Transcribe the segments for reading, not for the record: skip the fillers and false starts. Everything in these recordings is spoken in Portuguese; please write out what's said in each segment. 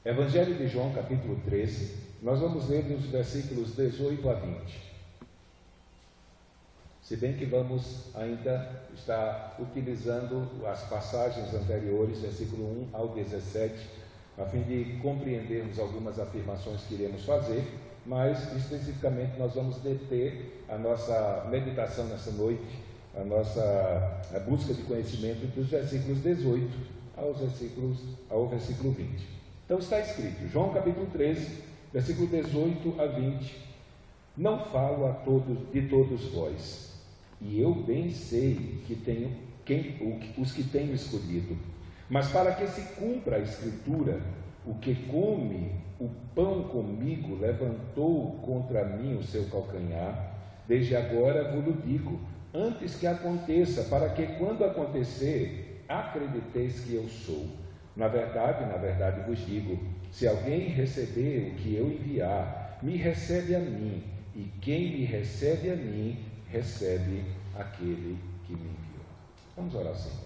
Evangelho de João, capítulo 13, nós vamos ler dos versículos 18 a 20. Se bem que vamos ainda estar utilizando as passagens anteriores, versículo 1 ao 17, a fim de compreendermos algumas afirmações que iremos fazer, mas especificamente nós vamos deter a nossa meditação nessa noite, a nossa busca de conhecimento dos versículos 18 ao versículo 20. Então está escrito, João capítulo 13, versículo 18 a 20: Não falo de todos vós, e eu bem sei que tenho os que tenho escolhido, mas para que se cumpra a escritura, o que come o pão comigo levantou contra mim o seu calcanhar. Desde agora vos digo, antes que aconteça, para que quando acontecer, acrediteis que eu sou. Na verdade vos digo, se alguém receber o que eu enviar, me recebe a mim, e quem me recebe a mim, recebe aquele que me enviou. Vamos orar, Senhor.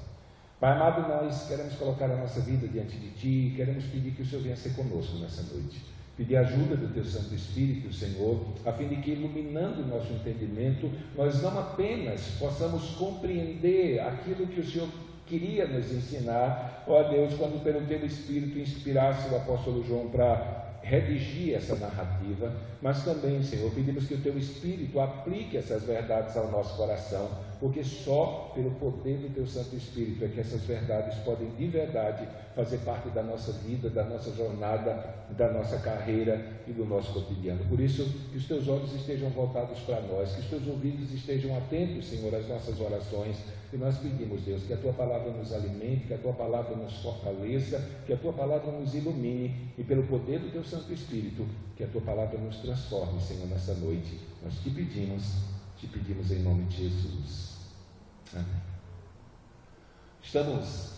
Pai amado, nós queremos colocar a nossa vida diante de Ti, queremos pedir que o Senhor venha ser conosco nessa noite. Pedir a ajuda do Teu Santo Espírito, Senhor, a fim de que, iluminando o nosso entendimento, nós não apenas possamos compreender aquilo que o Senhor queria nos ensinar, ó Deus, quando pelo Teu Espírito inspirasse o apóstolo João para redigir essa narrativa, mas também, Senhor, pedimos que o Teu Espírito aplique essas verdades ao nosso coração, porque só pelo poder do Teu Santo Espírito é que essas verdades podem de verdade fazer parte da nossa vida, da nossa jornada, da nossa carreira e do nosso cotidiano. Por isso, que os Teus olhos estejam voltados para nós, que os Teus ouvidos estejam atentos, Senhor, às nossas orações, e nós pedimos, Deus, que a Tua Palavra nos alimente, que a Tua Palavra nos fortaleça, que a Tua Palavra nos ilumine, e pelo poder do Teu Santo Espírito, que a Tua Palavra nos transforme, Senhor, nessa noite. Nós te pedimos em nome de Jesus. Amém. Estamos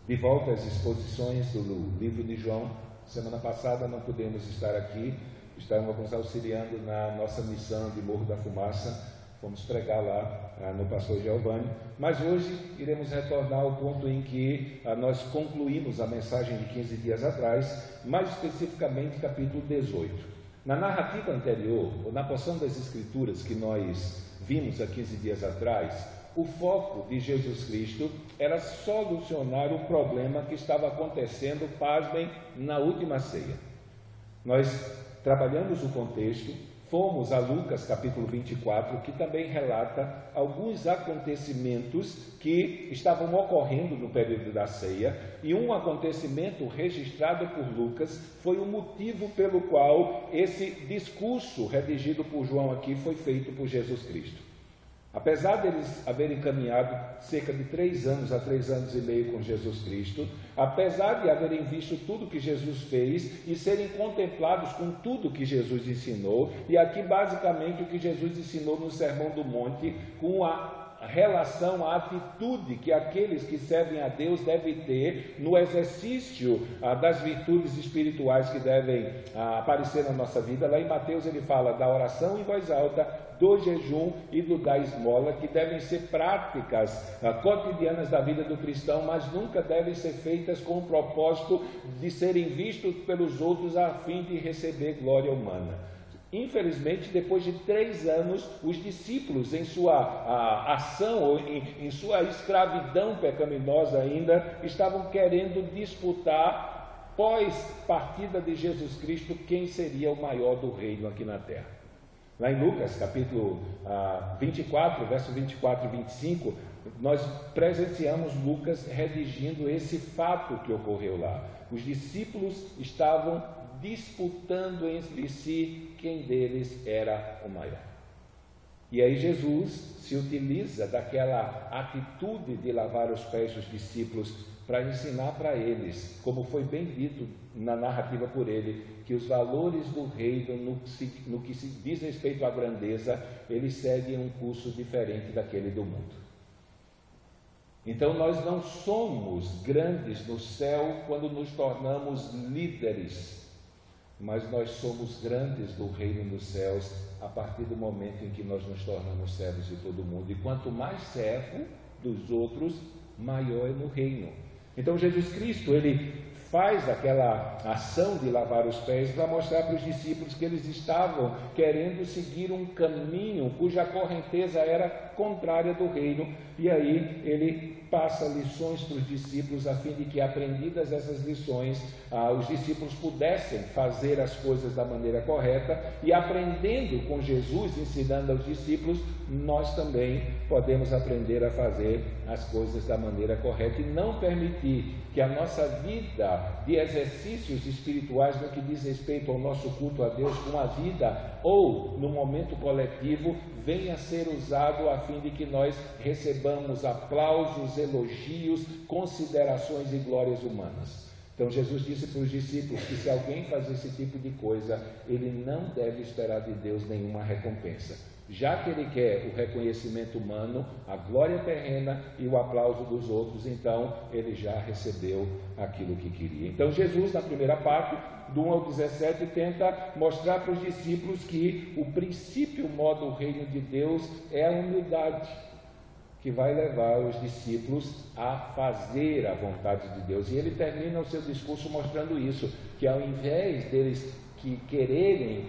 de volta às exposições do livro de João. Semana passada não pudemos estar aqui, estávamos auxiliando na nossa missão de Morro da Fumaça, fomos pregar lá no Pastor Giovanni, mas hoje iremos retornar ao ponto em que nós concluímos a mensagem de 15 dias atrás, mais especificamente capítulo 18. Na narrativa anterior, ou na porção das Escrituras que nós vimos há 15 dias atrás, o foco de Jesus Cristo era solucionar o problema que estava acontecendo, pasmem, na última ceia. Nós trabalhamos o contexto, fomos a Lucas capítulo 24, que também relata alguns acontecimentos que estavam ocorrendo no período da ceia, e um acontecimento registrado por Lucas foi o motivo pelo qual esse discurso redigido por João aqui foi feito por Jesus Cristo. Apesar deles haverem caminhado cerca de 3 anos a 3 anos e meio com Jesus Cristo, apesar de haverem visto tudo que Jesus fez e serem contemplados com tudo que Jesus ensinou, e aqui basicamente o que Jesus ensinou no Sermão do Monte, com a relação, a atitude que aqueles que servem a Deus devem ter no exercício das virtudes espirituais que devem aparecer na nossa vida. Lá em Mateus ele fala da oração em voz alta, do jejum e do dar esmola, que devem ser práticas cotidianas da vida do cristão, mas nunca devem ser feitas com o propósito de serem vistos pelos outros a fim de receber glória humana. Infelizmente, depois de 3 anos, os discípulos, em sua ação, ou em sua escravidão pecaminosa ainda, estavam querendo disputar, pós partida de Jesus Cristo, quem seria o maior do reino aqui na terra. Lá em Lucas, capítulo 24, verso 24 e 25, nós presenciamos Lucas redigindo esse fato que ocorreu lá. Os discípulos estavam disputando entre si quem deles era o maior. E aí Jesus se utiliza daquela atitude de lavar os pés dos discípulos para ensinar para eles, como foi bem dito na narrativa por ele, que os valores do reino, no que se diz respeito à grandeza, eles seguem um curso diferente daquele do mundo. Então nós não somos grandes no céu quando nos tornamos líderes, mas nós somos grandes do reino dos céus a partir do momento em que nós nos tornamos servos de todo mundo. E quanto mais servo dos outros, maior é no reino. Então Jesus Cristo, ele faz aquela ação de lavar os pés para mostrar para os discípulos que eles estavam querendo seguir um caminho cuja correnteza era contrária do reino, e aí ele passa lições para os discípulos a fim de que, aprendidas essas lições, os discípulos pudessem fazer as coisas da maneira correta, e aprendendo com Jesus, ensinando aos discípulos, nós também podemos aprender a fazer as coisas da maneira correta e não permitir que a nossa vida de exercícios espirituais no que diz respeito ao nosso culto a Deus com a vida ou no momento coletivo venha a ser usado a fim de que nós recebamos aplausos, elogios, considerações e glórias humanas. Então Jesus disse para os discípulos que se alguém faz esse tipo de coisa, ele não deve esperar de Deus nenhuma recompensa. Já que ele quer o reconhecimento humano, a glória terrena e o aplauso dos outros, então ele já recebeu aquilo que queria. Então Jesus, na primeira parte, do 1 ao 17, tenta mostrar para os discípulos que o princípio modo do reino de Deus é a humildade, que vai levar os discípulos a fazer a vontade de Deus. E ele termina o seu discurso mostrando isso, que ao invés deles que quererem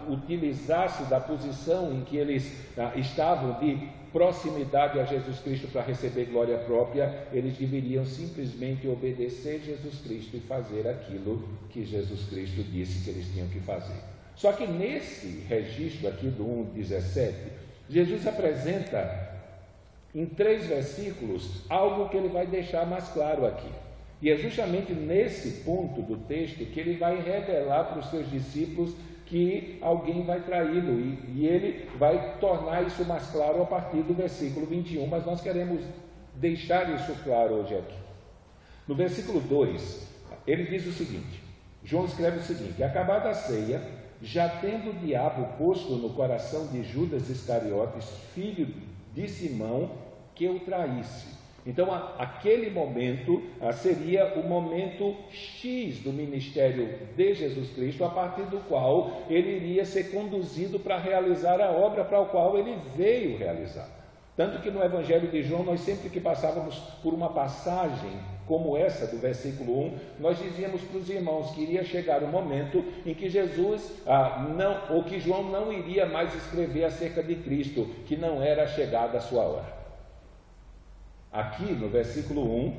utilizar-se da posição em que eles estavam de proximidade a Jesus Cristo para receber glória própria, eles deveriam simplesmente obedecer Jesus Cristo e fazer aquilo que Jesus Cristo disse que eles tinham que fazer. Só que nesse registro aqui do 1:17, Jesus apresenta em 3 versículos algo que ele vai deixar mais claro aqui. E é justamente nesse ponto do texto que ele vai revelar para os seus discípulos que alguém vai traí-lo, e ele vai tornar isso mais claro a partir do versículo 21, mas nós queremos deixar isso claro hoje aqui. No versículo 2, ele diz o seguinte, João escreve o seguinte: acabada a ceia, já tendo o diabo posto no coração de Judas Iscariotes, filho de Simão, que o traísse. Então, aquele momento seria o momento X do ministério de Jesus Cristo, a partir do qual ele iria ser conduzido para realizar a obra para a qual ele veio realizar. Tanto que no Evangelho de João, nós sempre que passávamos por uma passagem como essa do versículo 1, nós dizíamos para os irmãos que iria chegar o momento em que que João não iria mais escrever acerca de Cristo, que não era chegada a sua hora. Aqui no versículo 1,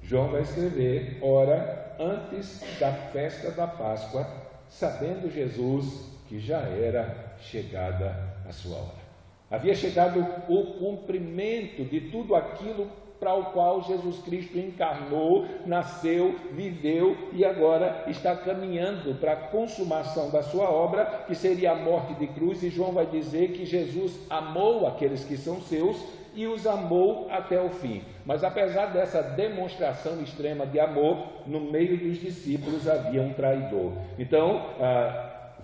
João vai escrever: ora, antes da festa da Páscoa, sabendo Jesus que já era chegada a sua hora. Havia chegado o cumprimento de tudo aquilo para o qual Jesus Cristo encarnou, nasceu, viveu e agora está caminhando para a consumação da sua obra, que seria a morte de cruz. E João vai dizer que Jesus amou aqueles que são seus e os amou até o fim. Mas apesar dessa demonstração extrema de amor, no meio dos discípulos havia um traidor. Então,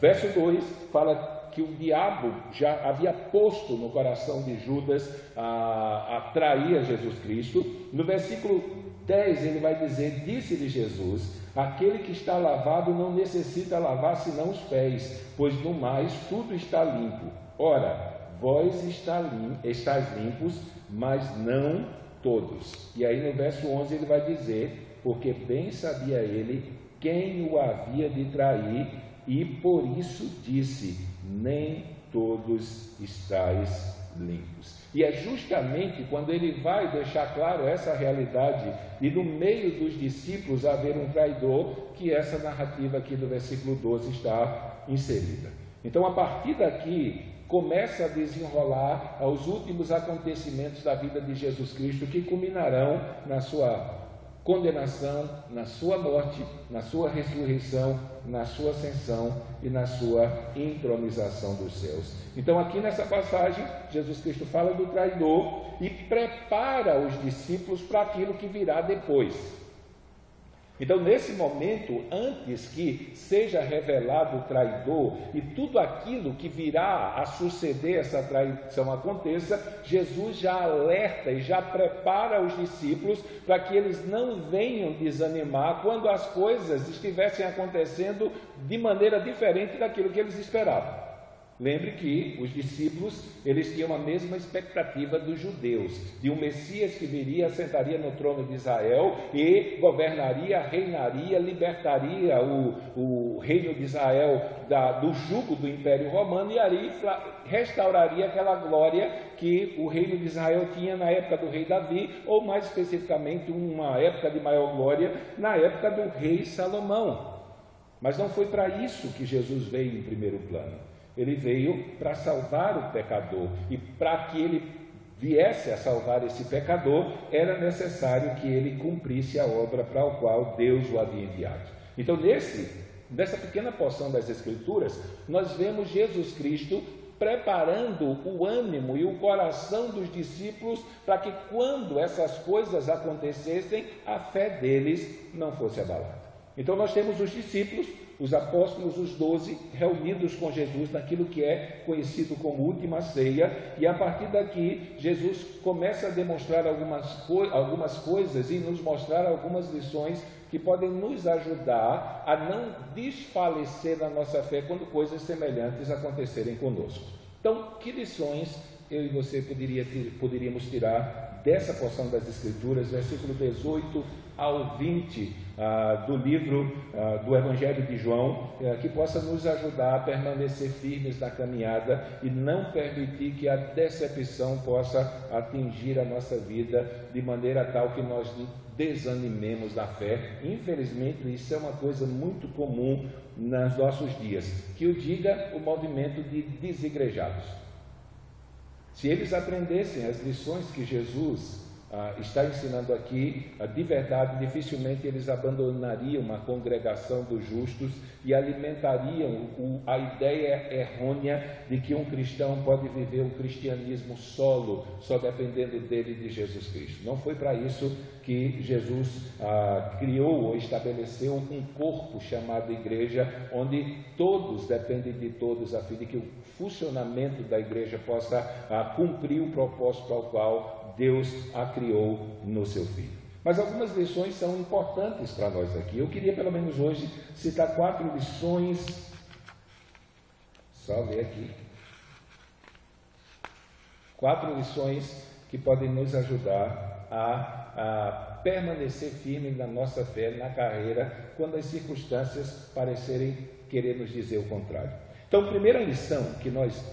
verso 2 fala que o diabo já havia posto no coração de Judas a trair a Jesus Cristo. No versículo 10 ele vai dizer: disse-lhe Jesus: aquele que está lavado não necessita lavar senão os pés, pois no mais tudo está limpo. Ora, vós estáis limpos, mas não todos. E aí no verso 11 ele vai dizer: porque bem sabia ele quem o havia de trair, e por isso disse: nem todos estáis limpos. E é justamente quando ele vai deixar claro essa realidade, e no meio dos discípulos haver um traidor, que essa narrativa aqui do versículo 12 está inserida. Então, a partir daqui, começa a desenrolar os últimos acontecimentos da vida de Jesus Cristo, que culminarão na sua condenação, na sua morte, na sua ressurreição, na sua ascensão e na sua entronização dos céus. Então, aqui nessa passagem, Jesus Cristo fala do traidor e prepara os discípulos para aquilo que virá depois. Então, nesse momento, antes que seja revelado o traidor e tudo aquilo que virá a suceder essa traição aconteça, Jesus já alerta e já prepara os discípulos para que eles não venham desanimar quando as coisas estivessem acontecendo de maneira diferente daquilo que eles esperavam. Lembre que os discípulos, eles tinham a mesma expectativa dos judeus, de um Messias que viria, sentaria no trono de Israel e governaria, reinaria, libertaria o reino de Israel do jugo do Império Romano e aí restauraria aquela glória que o reino de Israel tinha na época do rei Davi, ou mais especificamente uma época de maior glória, na época do rei Salomão. Mas não foi para isso que Jesus veio em primeiro plano. Ele veio para salvar o pecador, e para que ele viesse a salvar esse pecador, era necessário que ele cumprisse a obra para a qual Deus o havia enviado. Então, nessa pequena porção das Escrituras, nós vemos Jesus Cristo preparando o ânimo e o coração dos discípulos para que, quando essas coisas acontecessem, a fé deles não fosse abalada. Então nós temos os discípulos, os apóstolos, os 12, reunidos com Jesus naquilo que é conhecido como última ceia, e a partir daqui Jesus começa a demonstrar algumas coisas e nos mostrar algumas lições que podem nos ajudar a não desfalecer na nossa fé quando coisas semelhantes acontecerem conosco. Então, que lições eu e você poderíamos tirar dessa porção das Escrituras, versículo 18 ao 20 do livro do Evangelho de João, que possa nos ajudar a permanecer firmes na caminhada e não permitir que a decepção possa atingir a nossa vida de maneira tal que nós desanimemos da fé. Infelizmente, isso é uma coisa muito comum nos nossos dias, que o diga o movimento de desigrejados. Se eles aprendessem as lições que Jesus está ensinando aqui, de verdade, dificilmente eles abandonariam uma congregação dos justos e alimentariam a ideia errônea de que um cristão pode viver o cristianismo solo, só dependendo dele, de Jesus Cristo. Não foi para isso que Jesus criou ou estabeleceu um corpo chamado igreja, onde todos dependem de todos, a fim de que o funcionamento da igreja possa cumprir o propósito ao qual Deus a criou no seu Filho. Mas algumas lições são importantes para nós aqui. Eu queria pelo menos hoje citar 4 lições, só ler aqui, 4 lições que podem nos ajudar a permanecer firme na nossa fé, na carreira, quando as circunstâncias parecerem querer nos dizer o contrário. Então, a primeira lição que nós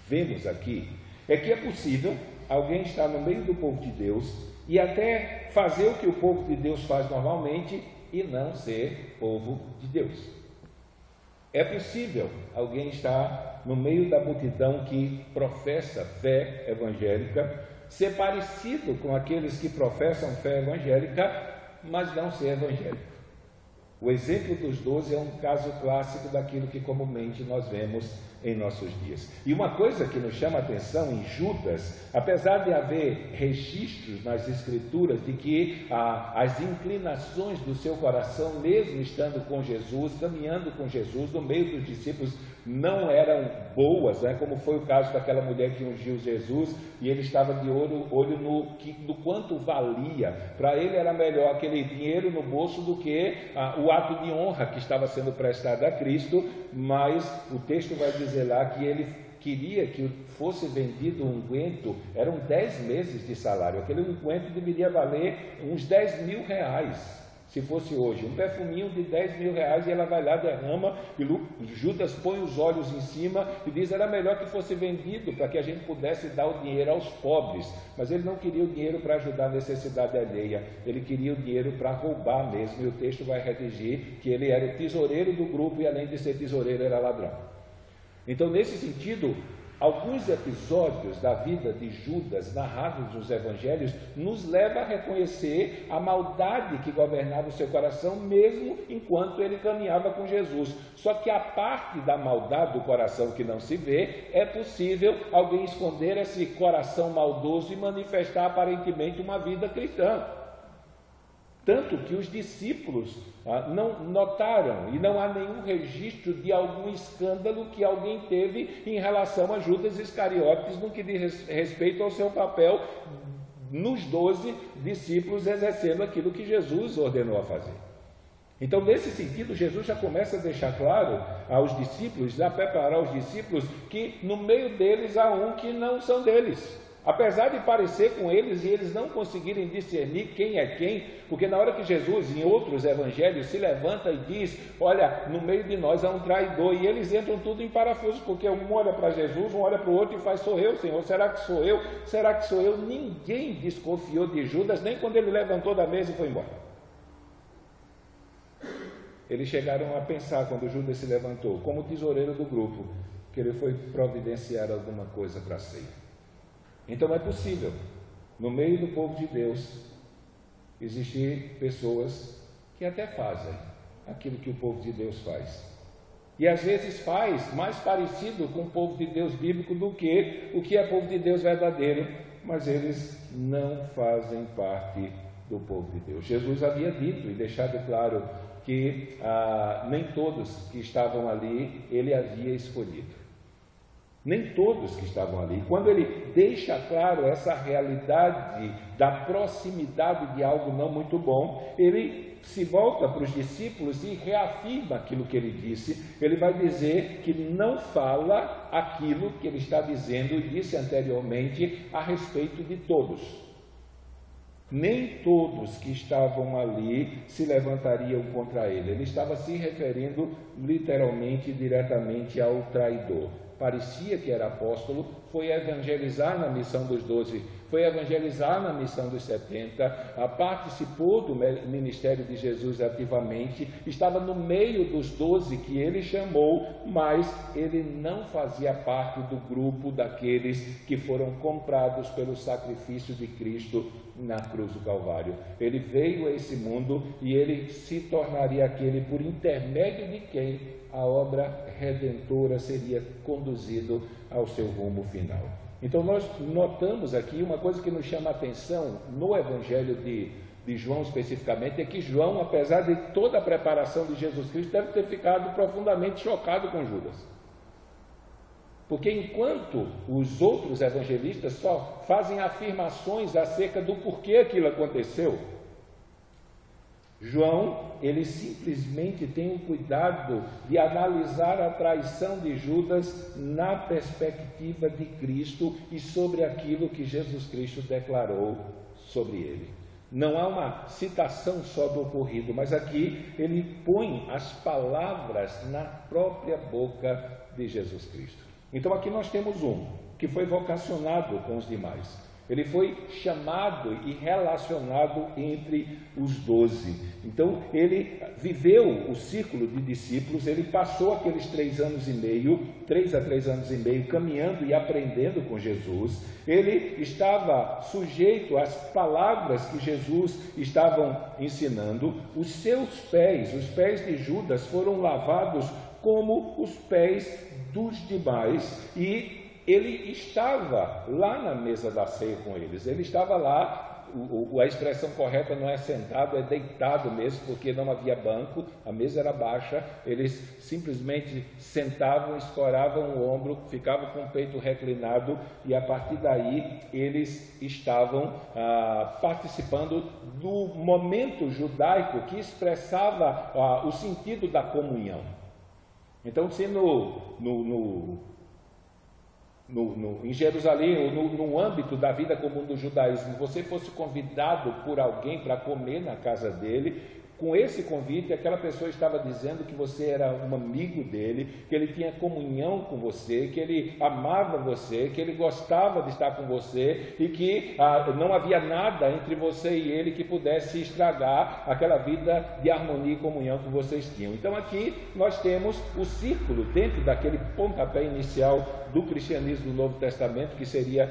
vemos aqui é que é possível alguém estar no meio do povo de Deus e até fazer o que o povo de Deus faz normalmente e não ser povo de Deus. É possível alguém estar no meio da multidão que professa fé evangélica, ser parecido com aqueles que professam fé evangélica, mas não ser evangélico. O exemplo dos 12 é um caso clássico daquilo que comumente nós vemos em nossos dias. E uma coisa que nos chama a atenção em Judas, apesar de haver registros nas Escrituras de que as inclinações do seu coração, mesmo estando com Jesus, caminhando com Jesus, no meio dos discípulos, não eram boas, como foi o caso daquela mulher que ungiu Jesus, e ele estava de olho no quanto valia. Para ele era melhor aquele dinheiro no bolso do que o ato de honra que estava sendo prestado a Cristo, mas o texto vai dizer lá que ele queria que fosse vendido um unguento, eram 10 meses de salário, aquele unguento deveria valer uns 10 mil reais, se fosse hoje, um perfuminho de 10 mil reais, e ela vai lá, derrama, e Judas põe os olhos em cima e diz, era melhor que fosse vendido, para que a gente pudesse dar o dinheiro aos pobres, mas ele não queria o dinheiro para ajudar a necessidade alheia, ele queria o dinheiro para roubar mesmo, e o texto vai redigir que ele era o tesoureiro do grupo, e além de ser tesoureiro, era ladrão. Então, nesse sentido, alguns episódios da vida de Judas, narrados nos evangelhos, nos levam a reconhecer a maldade que governava o seu coração, mesmo enquanto ele caminhava com Jesus. Só que a parte da maldade do coração que não se vê, é possível alguém esconder esse coração maldoso e manifestar aparentemente uma vida cristã. Tanto que os discípulos não notaram, e não há nenhum registro de algum escândalo que alguém teve em relação a Judas Iscariotes no que diz respeito ao seu papel nos 12 discípulos exercendo aquilo que Jesus ordenou a fazer. Então, nesse sentido, Jesus já começa a deixar claro aos discípulos, a preparar os discípulos, que no meio deles há um que não são deles. Apesar de parecer com eles e eles não conseguirem discernir quem é quem, porque na hora que Jesus, em outros evangelhos, se levanta e diz, olha, no meio de nós há um traidor, e eles entram tudo em parafuso, porque um olha para Jesus, um olha para o outro e faz, sou eu, Senhor, será que sou eu? Será que sou eu? Ninguém desconfiou de Judas, nem quando ele levantou da mesa e foi embora. Eles chegaram a pensar, quando Judas se levantou, como tesoureiro do grupo, que ele foi providenciar alguma coisa para a ceia. Então é possível, no meio do povo de Deus, existir pessoas que até fazem aquilo que o povo de Deus faz. E às vezes faz mais parecido com o povo de Deus bíblico do que o que é povo de Deus verdadeiro, mas eles não fazem parte do povo de Deus. Jesus havia dito e deixado claro que nem todos que estavam ali ele havia escolhido. Nem todos que estavam ali. Quando ele deixa claro essa realidade da proximidade de algo não muito bom, ele se volta para os discípulos e reafirma aquilo que ele disse. Ele vai dizer que não fala aquilo que ele está dizendo e disse anteriormente a respeito de todos. Nem todos que estavam ali se levantariam contra ele. Ele estava se referindo literalmente, diretamente ao traidor. Parecia que era apóstolo, foi evangelizar na missão dos 12, foi evangelizar na missão dos 70, participou do ministério de Jesus ativamente, estava no meio dos 12 que ele chamou, mas ele não fazia parte do grupo daqueles que foram comprados pelo sacrifício de Cristo na cruz do Calvário. Ele veio a esse mundo e ele se tornaria aquele por intermédio de quem a obra redentora seria conduzido ao seu rumo final. Então nós notamos aqui uma coisa que nos chama a atenção no Evangelho de João especificamente, é que João, apesar de toda a preparação de Jesus Cristo, deve ter ficado profundamente chocado com Judas. Porque enquanto os outros evangelistas só fazem afirmações acerca do porquê aquilo aconteceu, João, ele simplesmente tem o cuidado de analisar a traição de Judas na perspectiva de Cristo e sobre aquilo que Jesus Cristo declarou sobre ele. Não há uma citação só do ocorrido, mas aqui ele põe as palavras na própria boca de Jesus Cristo. Então aqui nós temos um que foi vocacionado com os demais. Ele foi chamado e relacionado entre os 12. Então, ele viveu o círculo de discípulos, ele passou aqueles 3 a 3 anos e meio, caminhando e aprendendo com Jesus. Ele estava sujeito às palavras que Jesus estava ensinando. Os seus pés, os pés de Judas, foram lavados como os pés dos demais, e ele estava lá na mesa da ceia com eles, ele estava lá, a expressão correta não é sentado, é deitado mesmo, porque não havia banco, a mesa era baixa, eles simplesmente sentavam, escoravam o ombro, ficavam com o peito reclinado, e a partir daí eles estavam participando do momento judaico que expressava o sentido da comunhão. Então, se em Jerusalém, ou no âmbito da vida comum do judaísmo, você fosse convidado por alguém para comer na casa dele, com esse convite, aquela pessoa estava dizendo que você era um amigo dele, que ele tinha comunhão com você, que ele amava você, que ele gostava de estar com você e que não havia nada entre você e ele que pudesse estragar aquela vida de harmonia e comunhão que vocês tinham. Então aqui nós temos o círculo dentro daquele pontapé inicial do cristianismo do Novo Testamento, que seria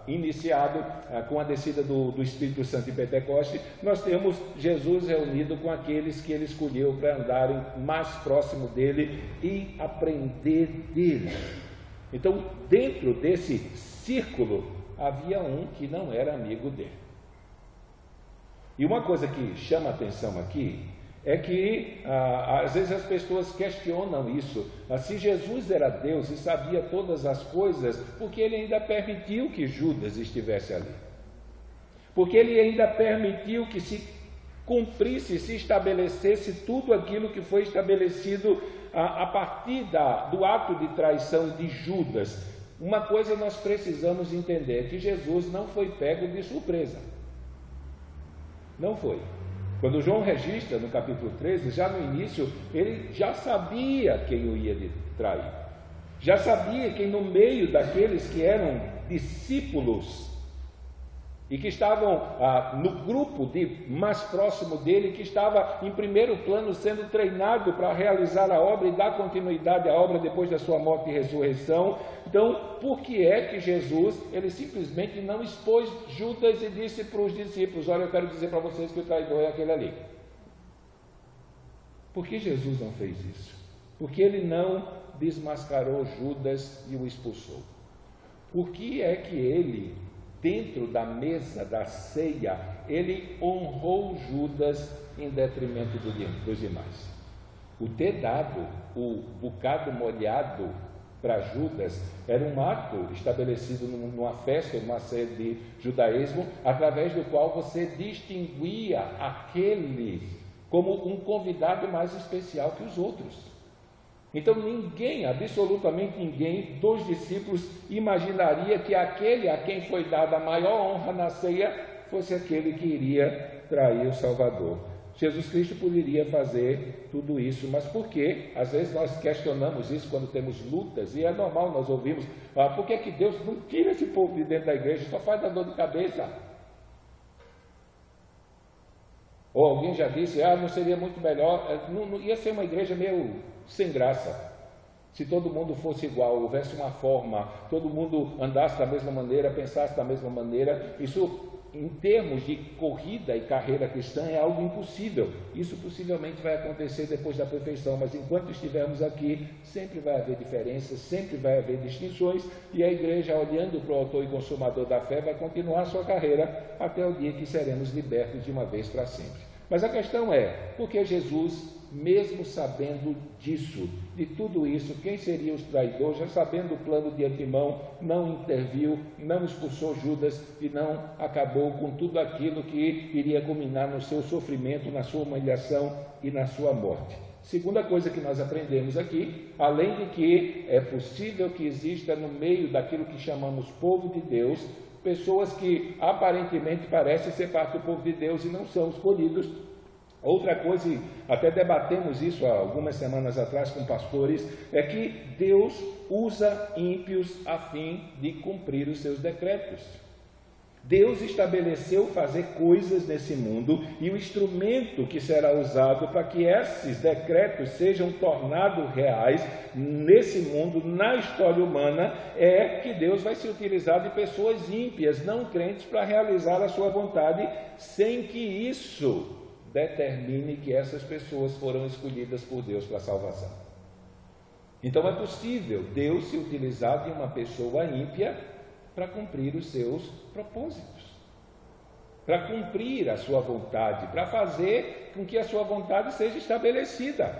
iniciado com a descida do Espírito Santo em Pentecoste. Nós temos Jesus reunido com aqueles que ele escolheu para andarem mais próximo dele e aprender dele. Então, dentro desse círculo, havia um que não era amigo dele. E uma coisa que chama a atenção aqui é que às vezes as pessoas questionam isso. Se Jesus era Deus e sabia todas as coisas, por que ele ainda permitiu que Judas estivesse ali? Porque ele ainda permitiu que se cumprisse, se estabelecesse tudo aquilo que foi estabelecido a partir do ato de traição de Judas. Uma coisa nós precisamos entender, que Jesus não foi pego de surpresa. Não foi. Quando João registra no capítulo 13, já no início, ele já sabia quem o ia trair. Já sabia que no meio daqueles que eram discípulos e que estavam no grupo mais próximo dele, que estava em primeiro plano sendo treinado para realizar a obra e dar continuidade à obra depois da sua morte e ressurreição. Então, por que é que Jesus, ele simplesmente não expôs Judas e disse para os discípulos: olha, eu quero dizer para vocês que o traidor é aquele ali? Por que Jesus não fez isso? Porque ele não desmascarou Judas e o expulsou. Por que é que ele, dentro da mesa da ceia, ele honrou Judas em detrimento dos demais? O ter dado o bocado molhado para Judas era um ato estabelecido numa festa, numa ceia de judaísmo, através do qual você distinguia aquele como um convidado mais especial que os outros. Então ninguém, absolutamente ninguém dos discípulos imaginaria que aquele a quem foi dada a maior honra na ceia fosse aquele que iria trair o Salvador. Jesus Cristo poderia fazer tudo isso, mas por quê? Às vezes nós questionamos isso quando temos lutas, e é normal nós ouvirmos: por que Deus não tira esse povo de dentro da igreja, só faz dar dor de cabeça? Ou alguém já disse: não seria muito melhor, não ia ser uma igreja meio sem graça, se todo mundo fosse igual, houvesse uma forma, todo mundo andasse da mesma maneira, pensasse da mesma maneira. Isso, em termos de corrida e carreira cristã, é algo impossível. Isso possivelmente vai acontecer depois da perfeição, mas enquanto estivermos aqui, sempre vai haver diferenças, sempre vai haver distinções, e a igreja, olhando para o autor e consumador da fé, vai continuar a sua carreira até o dia que seremos libertos de uma vez para sempre. Mas a questão é, por que Jesus, mesmo sabendo disso, de tudo isso, quem seria os traidores, já sabendo o plano de antemão, não interviu, não expulsou Judas e não acabou com tudo aquilo que iria culminar no seu sofrimento, na sua humilhação e na sua morte? Segunda coisa que nós aprendemos aqui, além de que é possível que exista no meio daquilo que chamamos povo de Deus, pessoas que aparentemente parecem ser parte do povo de Deus e não são escolhidos. Outra coisa, e até debatemos isso há algumas semanas atrás com pastores, é que Deus usa ímpios a fim de cumprir os seus decretos. Deus estabeleceu fazer coisas nesse mundo, e o instrumento que será usado para que esses decretos sejam tornados reais nesse mundo, na história humana, é que Deus vai se utilizar de pessoas ímpias, não crentes, para realizar a sua vontade, sem que isso determine que essas pessoas foram escolhidas por Deus para a salvação. Então é possível Deus se utilizar de uma pessoa ímpia para cumprir os seus propósitos, para cumprir a sua vontade, para fazer com que a sua vontade seja estabelecida.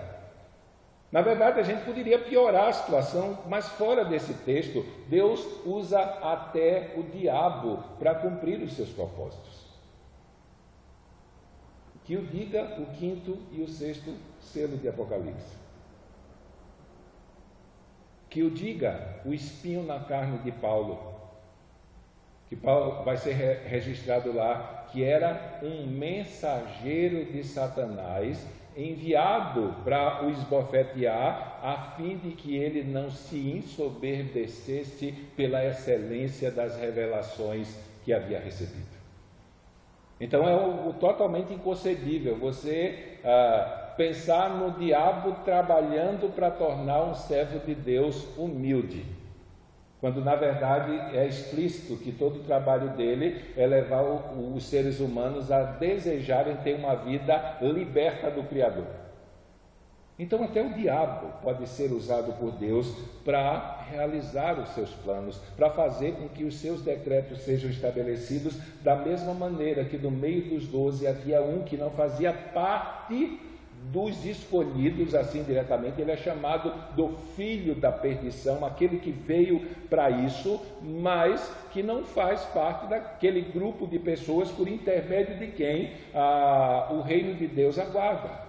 Na verdade, a gente poderia piorar a situação, mas fora desse texto, Deus usa até o diabo para cumprir os seus propósitos. Que o diga o 5º e o 6º selo de Apocalipse. Que o diga o espinho na carne de Paulo, que Paulo vai ser registrado lá, que era um mensageiro de Satanás, enviado para o esbofetear, a fim de que ele não se ensoberbecesse pela excelência das revelações que havia recebido. Então é totalmente inconcebível você pensar no diabo trabalhando para tornar um servo de Deus humilde, quando na verdade é explícito que todo o trabalho dele é levar os seres humanos a desejarem ter uma vida liberta do Criador. Então até o diabo pode ser usado por Deus para realizar os seus planos, para fazer com que os seus decretos sejam estabelecidos, da mesma maneira que no meio dos 12 havia um que não fazia parte dos escolhidos, assim diretamente. Ele é chamado do filho da perdição, aquele que veio para isso, mas que não faz parte daquele grupo de pessoas por intermédio de quem o reino de Deus aguarda.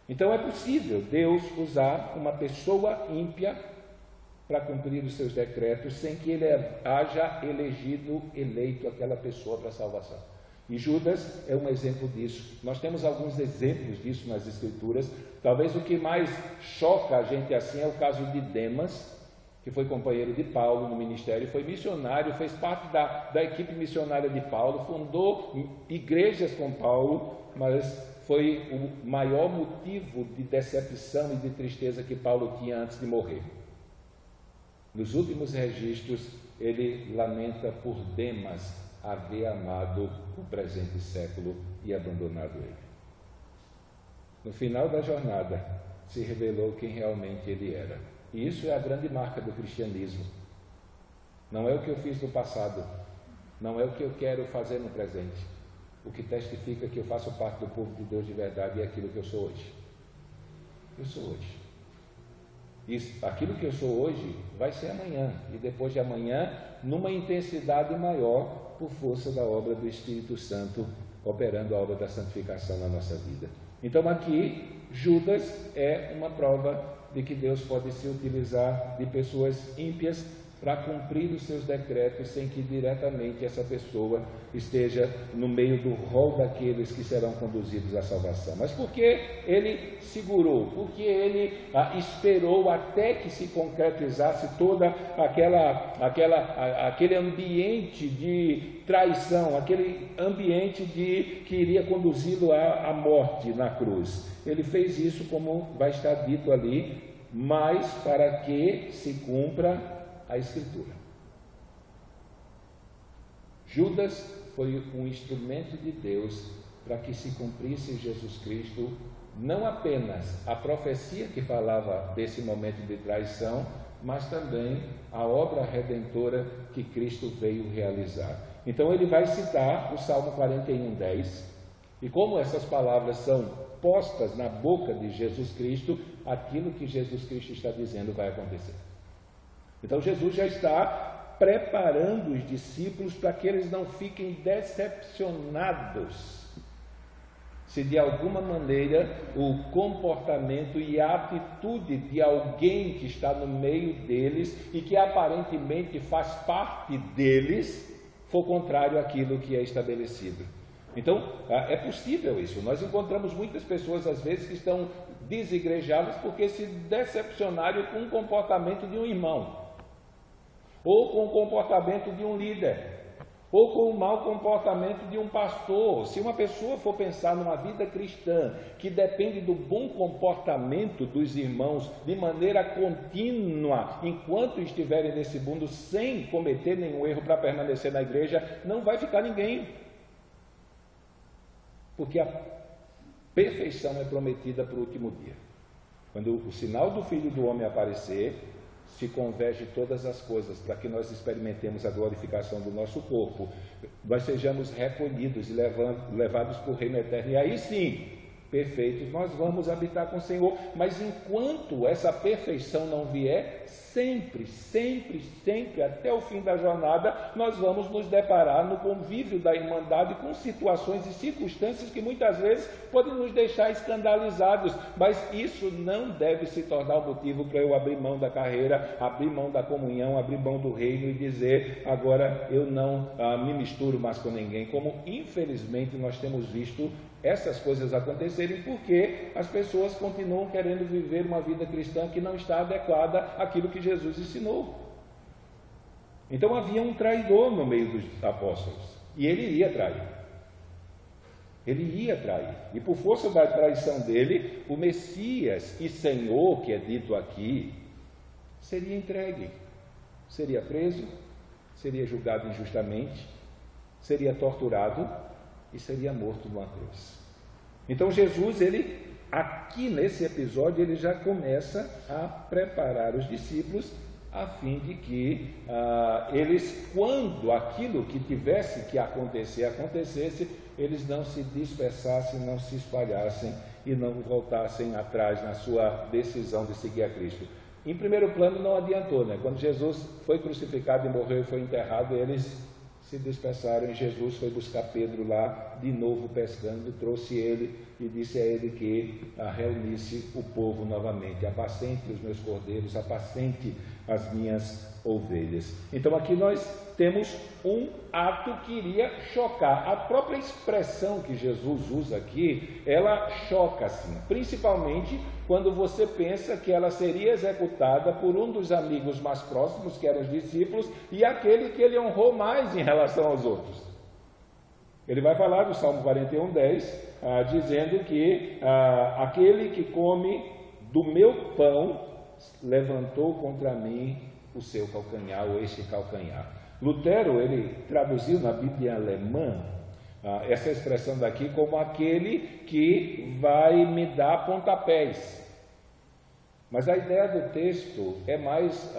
Então é possível Deus usar uma pessoa ímpia para cumprir os seus decretos, sem que ele haja eleito aquela pessoa para a salvação. E Judas é um exemplo disso. Nós temos alguns exemplos disso nas Escrituras. Talvez o que mais choca a gente assim é o caso de Demas, que foi companheiro de Paulo no ministério, foi missionário, fez parte da equipe missionária de Paulo, fundou igrejas com Paulo, mas foi o maior motivo de decepção e de tristeza que Paulo tinha antes de morrer. Nos últimos registros, ele lamenta por Demas haver amado o presente século e abandonado ele. No final da jornada, se revelou quem realmente ele era. E isso é a grande marca do cristianismo. Não é o que eu fiz no passado, não é o que eu quero fazer no presente. O que testifica que eu faço parte do povo de Deus de verdade é aquilo que eu sou hoje. Eu sou hoje. Isso, aquilo que eu sou hoje vai ser amanhã, e depois de amanhã, numa intensidade maior, por força da obra do Espírito Santo, operando a obra da santificação na nossa vida. Então aqui, Judas é uma prova de que Deus pode se utilizar de pessoas ímpias para cumprir os seus decretos, sem que diretamente essa pessoa esteja no meio do rol daqueles que serão conduzidos à salvação. Mas por que ele segurou? Porque ele esperou até que se concretizasse toda aquele ambiente de traição, aquele ambiente que iria conduzi-lo à morte na cruz. Ele fez isso, como vai estar dito ali, mas para que se cumpra a Escritura. Judas foi um instrumento de Deus para que se cumprisse Jesus Cristo, não apenas a profecia que falava desse momento de traição, mas também a obra redentora que Cristo veio realizar. Então ele vai citar o Salmo 41:10, e como essas palavras são postas na boca de Jesus Cristo, aquilo que Jesus Cristo está dizendo vai acontecer. Então Jesus já está preparando os discípulos para que eles não fiquem decepcionados se de alguma maneira o comportamento e a atitude de alguém que está no meio deles e que aparentemente faz parte deles for contrário àquilo que é estabelecido. Então é possível isso. Nós encontramos muitas pessoas às vezes que estão desigrejadas porque se decepcionaram com o comportamento de um irmão, ou com o comportamento de um líder, ou com o mau comportamento de um pastor. Se uma pessoa for pensar numa vida cristã que depende do bom comportamento dos irmãos de maneira contínua, enquanto estiverem nesse mundo, sem cometer nenhum erro para permanecer na igreja, não vai ficar ninguém. Porque a perfeição é prometida para o último dia. Quando o sinal do Filho do Homem aparecer, se converge todas as coisas para que nós experimentemos a glorificação do nosso corpo, nós sejamos recolhidos e levados para o reino eterno, e aí sim, perfeitos, nós vamos habitar com o Senhor. Mas enquanto essa perfeição não vier, sempre, até o fim da jornada, nós vamos nos deparar no convívio da irmandade com situações e circunstâncias que muitas vezes podem nos deixar escandalizados, mas isso não deve se tornar o motivo para eu abrir mão da carreira, abrir mão da comunhão, abrir mão do reino e dizer, agora eu não me misturo mais com ninguém, como infelizmente nós temos visto essas coisas acontecerem, porque as pessoas continuam querendo viver uma vida cristã que não está adequada àquilo que Jesus ensinou. Então havia um traidor no meio dos apóstolos, e ele iria trair. Ele ia trair, e por força da traição dele, o Messias e Senhor, que é dito aqui, seria entregue, seria preso, seria julgado injustamente, seria torturado e seria morto numa cruz. Então Jesus, aqui nesse episódio, ele já começa a preparar os discípulos a fim de que eles, quando aquilo que tivesse que acontecer, acontecesse, eles não se dispersassem, não se espalhassem e não voltassem atrás na sua decisão de seguir a Cristo. Em primeiro plano não adiantou, né? Quando Jesus foi crucificado e morreu e foi enterrado, eles se dispersaram e Jesus foi buscar Pedro lá, de novo pescando, trouxe ele e disse a ele que reunisse o povo novamente, apacente os meus cordeiros, apacente as minhas ovelhas. Então aqui nós temos um ato que iria chocar. A própria expressão que Jesus usa aqui, ela choca assim, principalmente quando você pensa que ela seria executada por um dos amigos mais próximos, que eram os discípulos, e aquele que ele honrou mais em relação aos outros. Ele vai falar do Salmo 41:10, dizendo que aquele que come do meu pão levantou contra mim o seu calcanhar, ou este calcanhar. Lutero, ele traduziu na Bíblia alemã essa expressão daqui como aquele que vai me dar pontapés. Mas a ideia do texto é mais